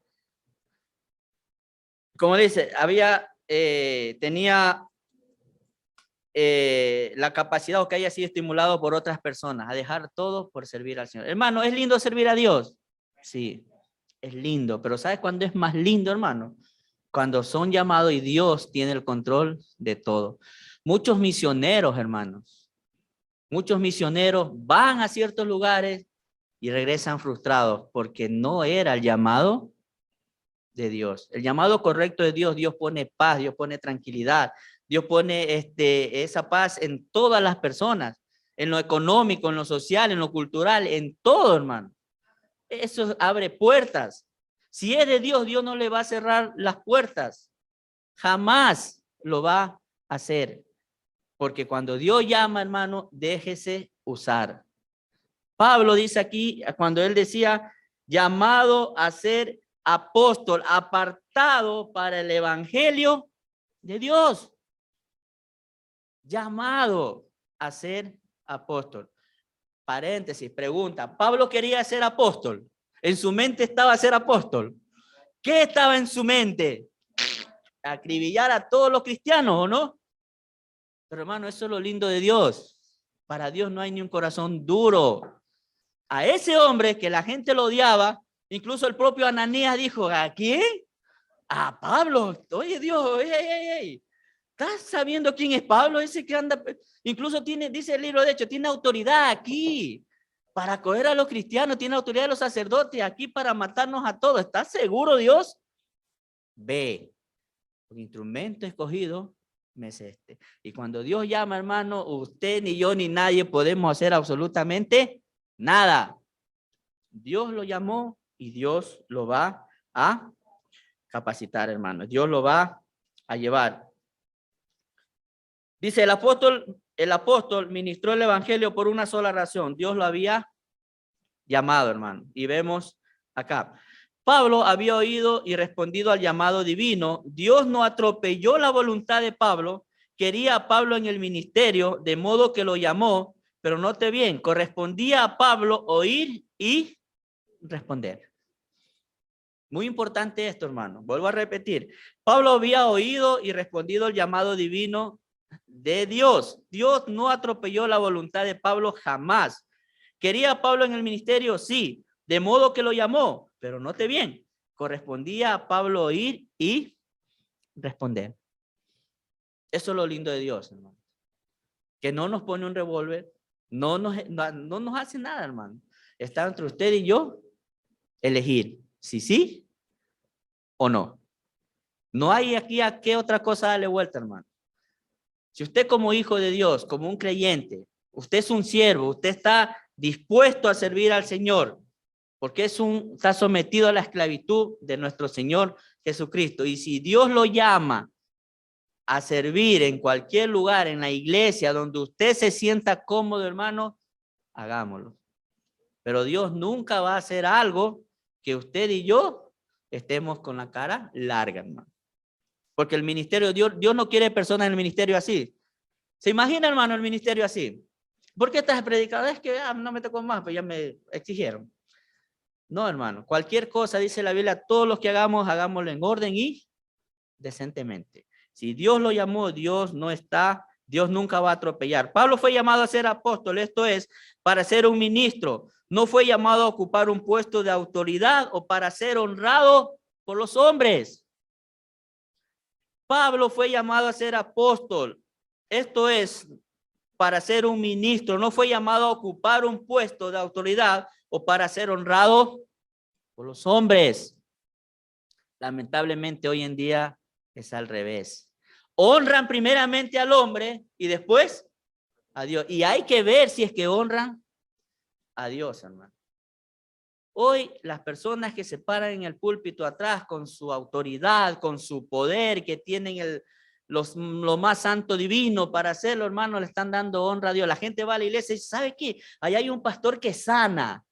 Como dice, tenía la capacidad o que haya sido estimulado por otras personas a dejar todo por servir al Señor. Hermano, ¿es lindo servir a Dios? Sí, es lindo, pero ¿sabes cuándo es más lindo, hermano? Cuando son llamados y Dios tiene el control de todo. Muchos misioneros, hermanos, muchos misioneros van a ciertos lugares y regresan frustrados porque no era el llamado de Dios. El llamado correcto de Dios, Dios pone paz, Dios pone tranquilidad, Dios pone esa paz en todas las personas, en lo económico, en lo social, en lo cultural, en todo, hermano. Eso abre puertas. Si es de Dios, Dios no le va a cerrar las puertas. Jamás lo va a hacer. Porque cuando Dios llama, hermano, déjese usar. Pablo dice aquí, cuando él decía, llamado a ser apóstol, apartado para el evangelio de Dios. Llamado a ser apóstol. Paréntesis, pregunta, ¿Pablo quería ser apóstol? ¿En su mente estaba ser apóstol? ¿Qué estaba en su mente? Acribillar a todos los cristianos, ¿o no? Pero hermano, eso es lo lindo de Dios. Para Dios no hay ni un corazón duro. A ese hombre que la gente lo odiaba, incluso el propio Ananías dijo, ¿a quién? A Pablo. Oye Dios, ey. ¿Estás sabiendo quién es Pablo? Ese que anda, incluso tiene, dice el libro de Hechos, tiene autoridad aquí para acoger a los cristianos, tiene autoridad de los sacerdotes aquí para matarnos a todos. ¿Estás seguro, Dios? Ve, un instrumento escogido me es este. Y cuando Dios llama, hermano, usted ni yo ni nadie podemos hacer absolutamente nada. Dios lo llamó y Dios lo va a capacitar, hermano. Dios lo va a llevar. Dice el apóstol ministró el evangelio por una sola razón. Dios lo había llamado, hermano. Y vemos acá. Pablo había oído y respondido al llamado divino. Dios no atropelló la voluntad de Pablo. Quería a Pablo en el ministerio, de modo que lo llamó. Pero note bien, correspondía a Pablo oír y responder. Muy importante esto, hermano. Vuelvo a repetir. Pablo había oído y respondido al llamado divino de Dios. Dios no atropelló la voluntad de Pablo jamás. ¿Quería a Pablo en el ministerio? Sí. De modo que lo llamó. Pero note bien. Correspondía a Pablo oír y responder. Eso es lo lindo de Dios, hermano. Que no nos pone un revólver. No nos hace nada, hermano. Está entre usted y yo elegir si sí o no. No hay aquí a qué otra cosa darle vuelta, hermano. Si usted como hijo de Dios, como un creyente, usted es un siervo, usted está dispuesto a servir al Señor, porque está sometido a la esclavitud de nuestro Señor Jesucristo. Y si Dios lo llama a servir en cualquier lugar, en la iglesia, donde usted se sienta cómodo, hermano, hagámoslo. Pero Dios nunca va a hacer algo que usted y yo estemos con la cara larga, hermano. Porque el ministerio, Dios no quiere personas en el ministerio así. ¿Se imagina, hermano, el ministerio así? ¿Por qué estás predicando? Es que no me tocó más, pues ya me exigieron. No, hermano, cualquier cosa, dice la Biblia, todos los que hagamos, hagámoslo en orden y decentemente. Si Dios lo llamó, Dios no está, Dios nunca va a atropellar. Pablo fue llamado a ser apóstol, esto es, para ser un ministro. No fue llamado a ocupar un puesto de autoridad o para ser honrado por los hombres. Pablo fue llamado a ser apóstol, esto es, para ser un ministro. No fue llamado a ocupar un puesto de autoridad o para ser honrado por los hombres. Lamentablemente hoy en día es al revés. Honran primeramente al hombre y después a Dios. Y hay que ver si es que honran a Dios, hermano. Hoy las personas que se paran en el púlpito atrás con su autoridad, con su poder, que tienen lo más santo divino para hacerlo, hermano, le están dando honra a Dios. La gente va a la iglesia y dice, ¿sabe qué? Allá hay un pastor que sana.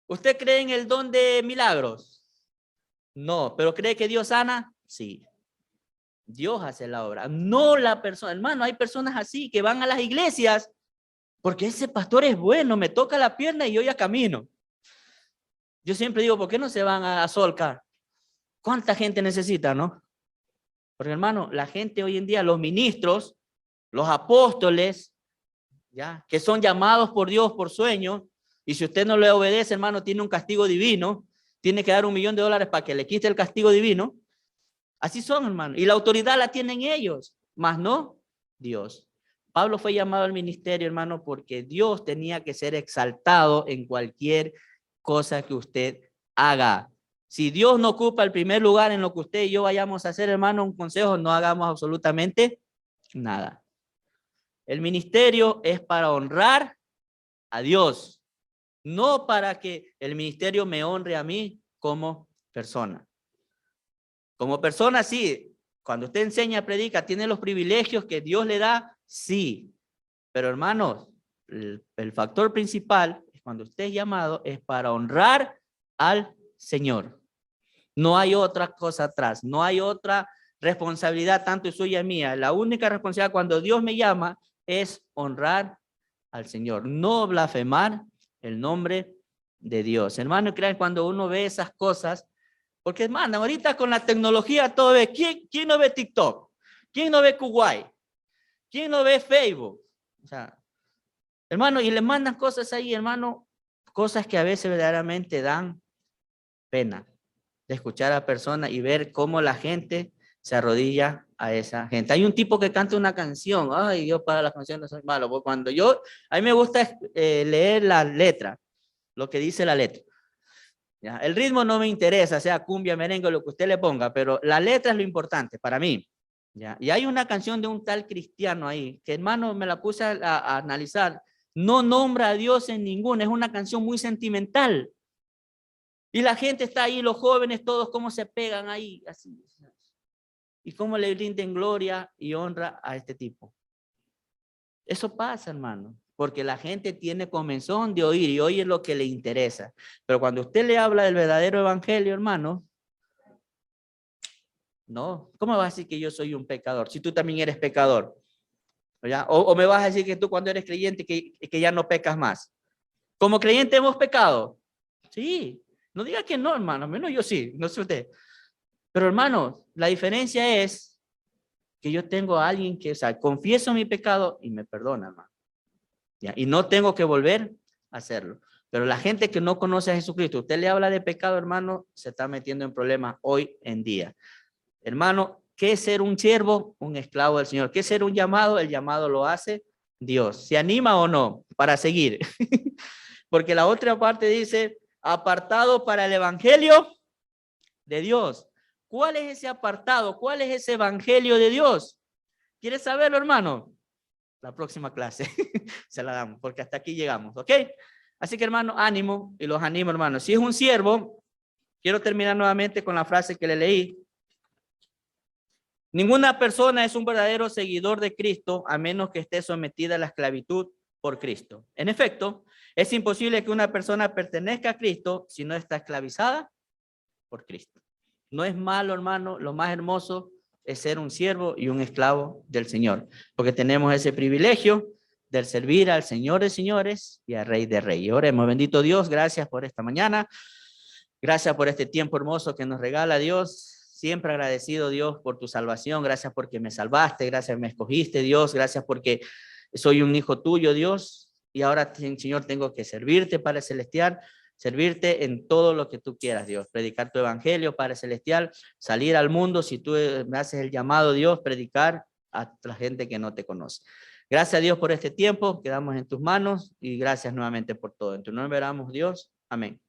¿Usted cree en el don de milagros? No, pero ¿cree que Dios sana? Sí. Dios hace la obra, no la persona. Hermano, hay personas así que van a las iglesias porque ese pastor es bueno, me toca la pierna y yo ya camino. Yo siempre digo, ¿por qué no se van a Solcar? ¿Cuánta gente necesita, no? Porque, hermano, la gente hoy en día, los ministros, los apóstoles, ya, que son llamados por Dios por sueño, y si usted no le obedece, hermano, tiene un castigo divino, tiene que dar $1.000.000 para que le quite el castigo divino. Así son, hermano. Y la autoridad la tienen ellos, más no Dios. Pablo fue llamado al ministerio, hermano, porque Dios tenía que ser exaltado en cualquier cosa que usted haga. Si Dios no ocupa el primer lugar en lo que usted y yo vayamos a hacer, hermano, un consejo, no hagamos absolutamente nada. El ministerio es para honrar a Dios, no para que el ministerio me honre a mí como persona. Como persona, sí. Cuando usted enseña, predica, tiene los privilegios que Dios le da, sí. Pero hermanos, el factor principal es cuando usted es llamado es para honrar al Señor. No hay otra cosa atrás, no hay otra responsabilidad tanto suya y mía. La única responsabilidad cuando Dios me llama es honrar al Señor, no blasfemar el nombre de Dios. Hermano, crean cuando uno ve esas cosas, porque hermano, ahorita con la tecnología todo ve, ¿quién no ve TikTok? ¿Quién no ve Kuwait? ¿Quién no ve Facebook? O sea, hermano, y le mandan cosas ahí, hermano, cosas que a veces verdaderamente dan pena de escuchar a personas y ver cómo la gente se arrodilla a esa gente. Hay un tipo que canta una canción, ay, yo para las canciones soy malo, porque a mí me gusta leer la letra, lo que dice la letra. ¿Ya? El ritmo no me interesa, sea cumbia, merengue, lo que usted le ponga, pero la letra es lo importante para mí. ¿Ya? Y hay una canción de un tal cristiano ahí, que hermano me la puse a analizar, no nombra a Dios en ninguna, es una canción muy sentimental. Y la gente está ahí, los jóvenes todos, cómo se pegan ahí, así. Y cómo le rinden gloria y honra a este tipo. Eso pasa, hermano, porque la gente tiene comezón de oír y oye lo que le interesa. Pero cuando usted le habla del verdadero evangelio, hermano, no, ¿cómo vas a decir que yo soy un pecador? Si tú también eres pecador. ¿Ya? O me vas a decir que tú cuando eres creyente que ya no pecas más. Como creyente hemos pecado. Sí, no diga que no, hermano, menos yo sí, no sé usted. Pero hermano, la diferencia es que yo tengo a alguien que, o sea, confieso mi pecado y me perdona, hermano. ¿Ya? Y no tengo que volver a hacerlo. Pero la gente que no conoce a Jesucristo, usted le habla de pecado, hermano, se está metiendo en problemas hoy en día. Hermano, ¿qué es ser un siervo? Un esclavo del Señor. ¿Qué es ser un llamado? El llamado lo hace Dios. ¿Se anima o no para seguir? Porque la otra parte dice, apartado para el evangelio de Dios. ¿Cuál es ese apartado? ¿Cuál es ese evangelio de Dios? ¿Quieres saberlo, hermano? La próxima clase se la damos, porque hasta aquí llegamos, ¿ok? Así que, hermano, ánimo, y los animo, hermano. Si es un siervo, quiero terminar nuevamente con la frase que le leí. Ninguna persona es un verdadero seguidor de Cristo a menos que esté sometida a la esclavitud por Cristo. En efecto, es imposible que una persona pertenezca a Cristo si no está esclavizada por Cristo. No es malo, hermano, lo más hermoso es ser un siervo y un esclavo del Señor, porque tenemos ese privilegio de servir al Señor de señores y al Rey de reyes. Oremos, bendito Dios, gracias por esta mañana, gracias por este tiempo hermoso que nos regala Dios. Siempre agradecido, Dios, por tu salvación. Gracias porque me salvaste, gracias me escogiste, Dios. Gracias porque soy un hijo tuyo, Dios. Y ahora, Señor, tengo que servirte, Padre Celestial, servirte en todo lo que tú quieras, Dios. Predicar tu evangelio, Padre Celestial, salir al mundo, si tú me haces el llamado, Dios, predicar a la gente que no te conoce. Gracias, Dios, por este tiempo. Quedamos en tus manos y gracias nuevamente por todo. En tu nombre oramos, Dios. Amén.